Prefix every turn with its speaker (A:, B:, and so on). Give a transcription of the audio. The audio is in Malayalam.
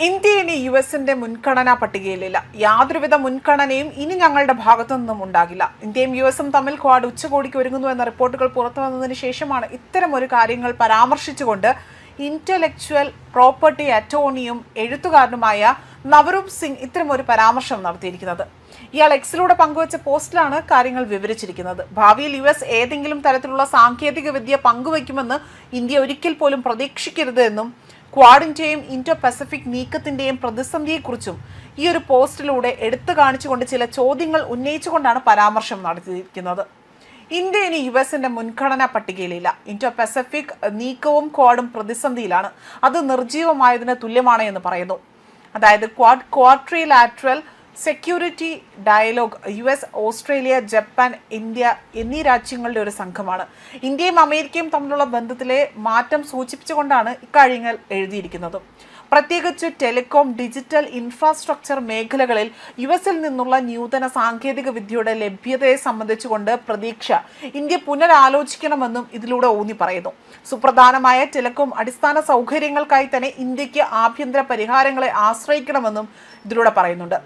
A: ഇന്ത്യ ഇനി US-ന്റെ മുൻഗണനാ പട്ടികയിലില്ല. യാതൊരുവിധ മുൻഗണനയും ഇനി ഞങ്ങളുടെ ഭാഗത്തു നിന്നും ഉണ്ടാകില്ല. ഇന്ത്യയും US-ഉം തമ്മിൽ ക്വാഡ് ഉച്ചകോടിക്ക് ഒരുങ്ങുന്നു എന്ന റിപ്പോർട്ടുകൾ പുറത്തു വന്നതിന് ശേഷമാണ് ഇത്തരമൊരു കാര്യങ്ങൾ പരാമർശിച്ചുകൊണ്ട് ഇന്റലക്ച്വൽ പ്രോപ്പർട്ടി അറ്റോർണിയും എഴുത്തുകാരനുമായ നവരൂപ് സിംഗ് ഇത്തരമൊരു പരാമർശം നടത്തിയിരിക്കുന്നത്. ഇയാൾ എക്സിലൂടെ പങ്കുവച്ച പോസ്റ്റിലാണ് കാര്യങ്ങൾ വിവരിച്ചിരിക്കുന്നത്. ഭാവിയിൽ US ഏതെങ്കിലും തരത്തിലുള്ള സാങ്കേതിക വിദ്യ പങ്കുവയ്ക്കുമെന്ന് ഇന്ത്യ ഒരിക്കൽ പോലും പ്രതീക്ഷിക്കരുത് എന്നും ക്വാഡിന്റെയും ഇൻഡോ പസഫിക് നീക്കത്തിന്റെയും പ്രതിസന്ധിയെക്കുറിച്ചും ഈ ഒരു പോസ്റ്റിലൂടെ എടുത്തു കാണിച്ചുകൊണ്ട് ചില ചോദ്യങ്ങൾ ഉന്നയിച്ചുകൊണ്ടാണ് പരാമർശം നടത്തിയിരിക്കുന്നത്. ഇന്ത്യ ഇനി US-ന്റെ മുൻഗണനാ പട്ടികയിലില്ല. ഇൻഡോ പസഫിക് നീക്കവും ക്വാഡും പ്രതിസന്ധിയിലാണ്. അത് നിർജീവമായതിന് തുല്യമാണ് എന്ന് പറയുന്നു. അതായത് quad quadrilateral security dialogue US, Australia, Japan, India എന്നീ രാജ്യങ്ങളുടെ ഒരു സംഘമാണ്. ഇന്ത്യയും അമേരിക്കയും തമ്മിലുള്ള ബന്ധത്തിലെ മാറ്റം സൂചിപ്പിച്ചുകൊണ്ടാണ് ഇക്കാര്യങ്ങൾ എഴുതിയിരിക്കുന്നത്. പ്രത്യേകിച്ച് ടെലികോം, ഡിജിറ്റൽ ഇൻഫ്രാസ്ട്രക്ചർ മേഖലകളിൽ US-ൽ നിന്നുള്ള നൂതന സാങ്കേതിക വിദ്യയുടെ ലഭ്യതയെ സംബന്ധിച്ചുകൊണ്ട് പ്രതീക്ഷ ഇന്ത്യ പുനരാലോചിക്കണമെന്നും ഇതിലൂടെ ഊന്നി പറയുന്നു. സുപ്രധാനമായ ടെലികോം അടിസ്ഥാന സൗകര്യങ്ങൾക്കായി തന്നെ ഇന്ത്യക്ക് ആഭ്യന്തര പരിഹാരങ്ങളെ ആശ്രയിക്കണമെന്നും ഇതിലൂടെ പറയുന്നുണ്ട്.